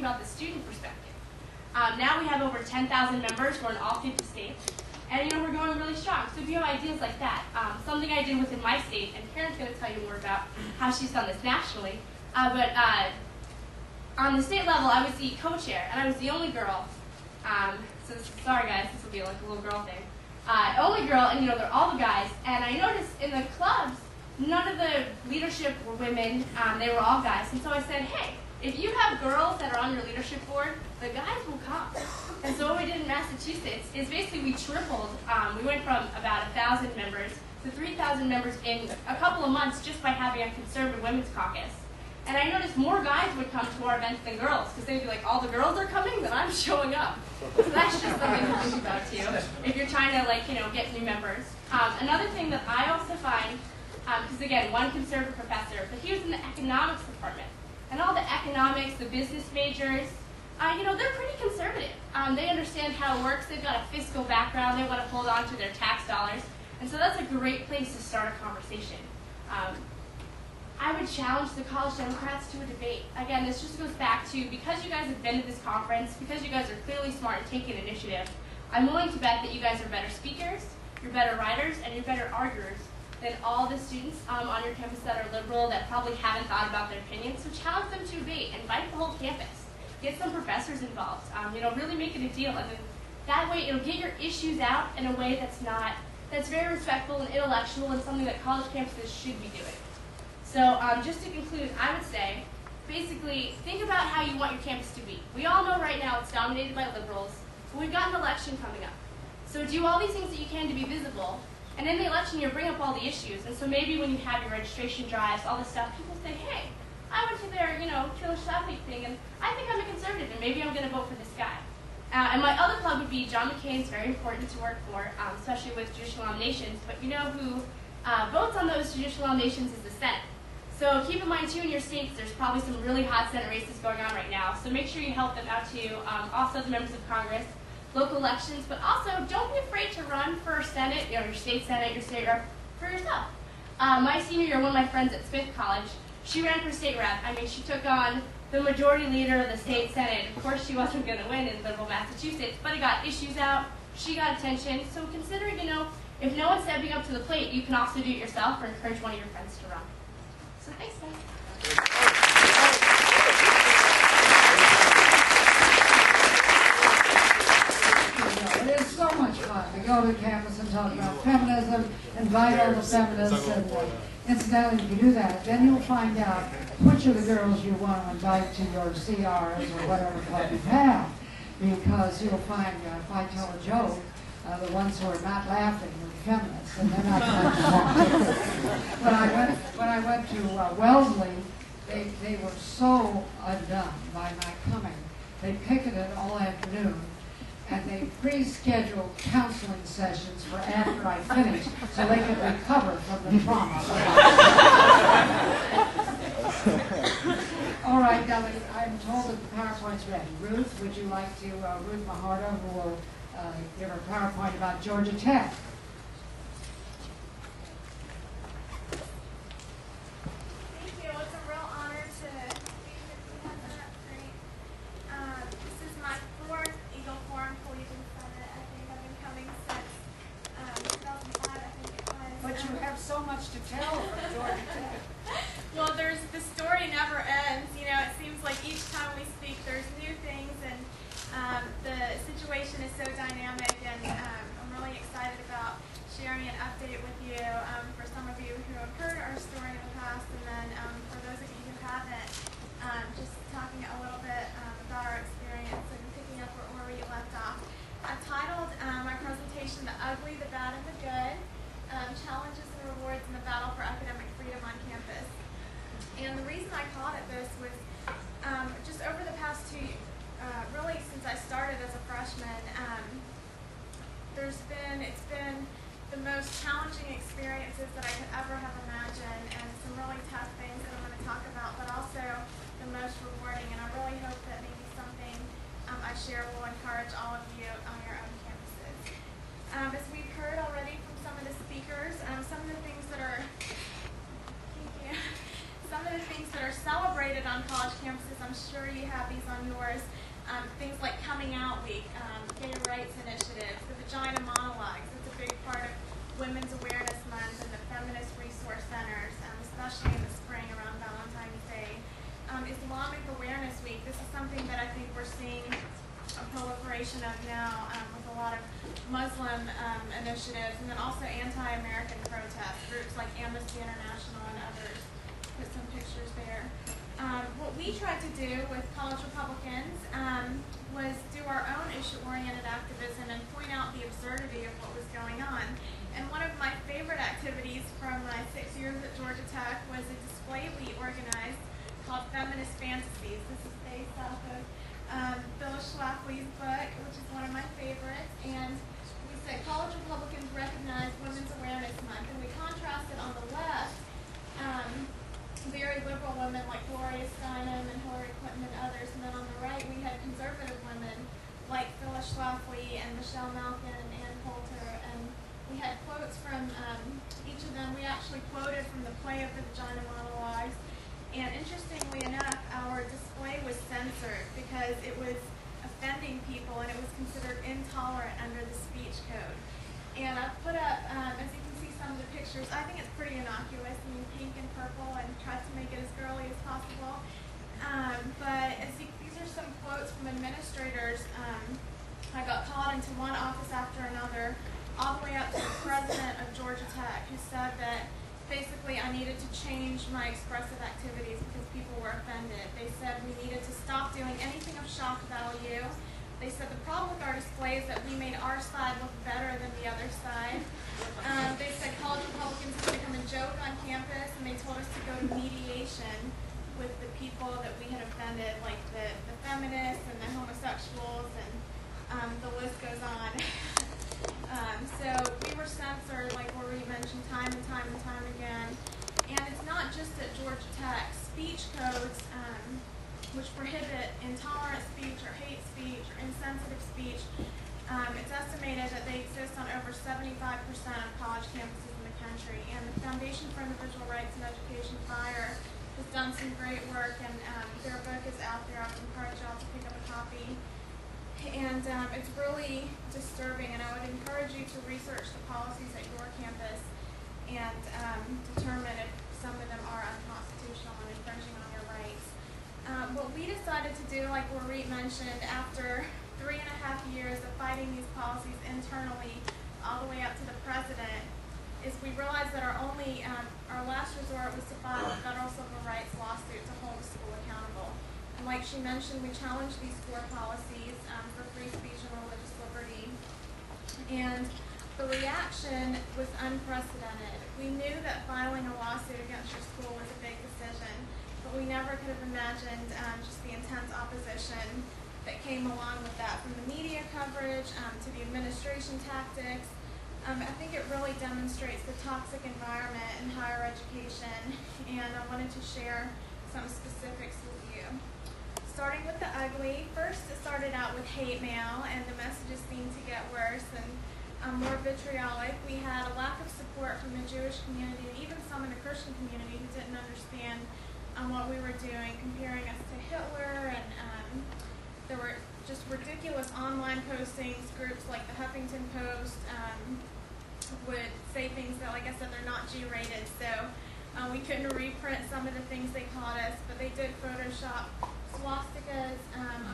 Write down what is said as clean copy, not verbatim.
about the student perspective. Now we have over 10,000 members. We're in all 50 states. And we're going really strong. So if you have ideas like that, something I did within my state, and Karen's going to tell you more about how she's done this nationally, but on the state level, I was the co-chair, and I was the only girl. Sorry guys, this will be like a little girl thing. Only girl, and they're all the guys. And I noticed in the clubs, none of the leadership were women. They were all guys. And so I said, hey, if you have girls that are on your leadership board, the guys will come. And so what we did in Massachusetts is basically we tripled. We went from about 1,000 members to 3,000 members in a couple of months just by having a conservative women's caucus. And I noticed more guys would come to our events than girls, because they'd be like, all the girls are coming, then I'm showing up. So that's just something to think about too, if you're trying to get new members. Another thing that I also find, because again, one conservative professor, but he was in the economics department. And all the economics, the business majors, they're pretty conservative. They understand how it works. They've got a fiscal background. They want to hold on to their tax dollars. And so that's a great place to start a conversation. I would challenge the college Democrats to a debate. Again, this just goes back to, because you guys have been to this conference, because you guys are clearly smart and taking initiative, I'm willing to bet that you guys are better speakers, you're better writers, and you're better arguers than all the students on your campus that are liberal that probably haven't thought about their opinions. So challenge them to debate, invite the whole campus, get some professors involved, really make it a deal. And then that way it'll get your issues out in a way that's very respectful and intellectual and something that college campuses should be doing. So just to conclude, I would say, basically, think about how you want your campus to be. We all know right now it's dominated by liberals, but we've got an election coming up. So do all these things that you can to be visible, and in the election year, bring up all the issues. And so maybe when you have your registration drives, all this stuff, people say, hey, I went to their, Phyllis Schafly thing, and I think I'm a conservative, and maybe I'm going to vote for this guy. And my other club would be John McCain's very important to work for, especially with judicial nominations. But you know who votes on those judicial nominations is the Senate. So keep in mind, too, in your states, there's probably some really hot Senate races going on right now. So make sure you help them out, too. Also, the members of Congress, local elections. But also, don't be afraid to run for Senate, your state Senate, your state rep, for yourself. My senior year, one of my friends at Smith College, she ran for state rep. I mean, she took on the majority leader of the state Senate. Of course, she wasn't going to win in liberal Massachusetts, but it got issues out. She got attention. So consider, if no one's stepping up to the plate, you can also do it yourself or encourage one of your friends to run. So thanks, guys. It is so much fun to go to campus and talk about feminism, invite all the feminists, and incidentally, if you do that, then you'll find out which of the girls you want to invite to your CRs or whatever club you have, because you'll find, if I tell a joke, the ones who are not laughing are feminists, and they're not going to talk. When I went to Wellesley, they were so undone by my coming. They picketed all afternoon, and they pre-scheduled counseling sessions for after I finished, so they could recover from the trauma. All right, now I'm told that the PowerPoint's ready. Ruth, would you like to, Ruth Maharda, who will give her PowerPoint about Georgia Tech. Thank you. It's a real honor to be here. Great. This is my fourth Eagle Fourum Collegian Summit. I think I've been coming since 2005, I think it was. But you have so much to tell from Georgia Tech. Well, the story never ends. It seems like each time we speak, there's new things, and the situation is so dynamic, and I'm really excited about sharing an update with you for some of you who have heard our story in the past, and then for those of you who haven't, just talking a little bit about our experience and picking up where we left off. I've titled my presentation "The Ugly, the Bad, and the Good: Challenges and Rewards in the Battle for Academic Freedom on Campus." And the reason I called it this was just over the past really since I started as a freshman, it's been the most challenging experiences that I could ever have imagined, and some really tough things that I'm going to talk about, but also the most rewarding. And I really hope that maybe something I share will encourage all of you on your own campuses. As we've heard already from some of the speakers, some of the things that are of the things that are celebrated on college campuses, I'm sure you have these on yours, things like Coming Out Week, gay rights initiatives, the vagina monologues. It's a big part of Women's Awareness Month and the feminist resource centers, especially in the spring around Valentine's Day. Islamic Awareness Week. This is something that I think we're seeing a proliferation of now with a lot of Muslim initiatives, and then also anti-American protests, groups like Amnesty International and others. Put some pictures there. What we tried to do with college Republicans was do our own issue-oriented activism and point out the absurdity of what was going on. And one of my favorite activities from my 6 years at Georgia Tech was a display we organized called Feminist Fantasies. This is based off of Phyllis Schafly's book, which is one of my favorites. And we said college Republicans recognize Women's Awareness Month, and we contrasted on the left very liberal women like Gloria Steinem and Hillary Clinton and others, and then on the right we had conservative women like Phyllis Schafly and Michelle Malkin and Ann Coulter, and we had quotes from each of them. We actually quoted from the play of the Vagina Monologues, and interestingly enough, our display was censored because it was offending people and it was considered intolerant under the speech code. And I've put up, as you can see some of the pictures, I think it's pretty innocuous, I mean pink and purple, and tried to make it as girly as possible. But these are some quotes from administrators. I got called into one office after another, all the way up to the president of Georgia Tech, who said that basically I needed to change my expressive activities because people were offended. They said we needed to stop doing anything of shock value. They said the problem with our display is that we made our side look better than the other side. They said college Republicans had become a joke on campus, and they told us to go to mediation with the people that we had offended, like the feminists and the homosexuals, and the list goes on. So we were censored, like Marie mentioned, time and time and time again. And it's not just at Georgia Tech. Speech codes, which prohibit intolerant speech or hate speech or insensitive speech, it's estimated that they exist on over 75% of college campuses in the country. And the Foundation for Individual Rights in Education, FIRE, has done some great work, and their book is out there. I would encourage y'all to pick up a copy. And it's really disturbing, and I would encourage you to research the policies at your campus and determine if some of them are unconstitutional and infringing on your rights. What we decided to do, like Laurette mentioned, after 3.5 years of fighting these policies internally all the way up to the president, is we realized that our last resort was to file a federal civil rights lawsuit to hold the school accountable. And like she mentioned, we challenged these 4 policies for free speech and religious liberty. And the reaction was unprecedented. We knew that filing a lawsuit against your school was a big decision, but we never could have imagined just the intense opposition that came along with that, from the media coverage to the administration tactics. I think it really demonstrates the toxic environment in higher education, and I wanted to share some specifics with you. Starting with the ugly, first it started out with hate mail, and the messages seemed to get worse and more vitriolic. We had a lack of support from the Jewish community, and even some in the Christian community who didn't understand what we were doing, comparing us to Hitler, and there were just ridiculous online postings. Groups like the Huffington Post would say things that, like I said, they're not G-rated, so we couldn't reprint some of the things they called us, but they did Photoshop swastikas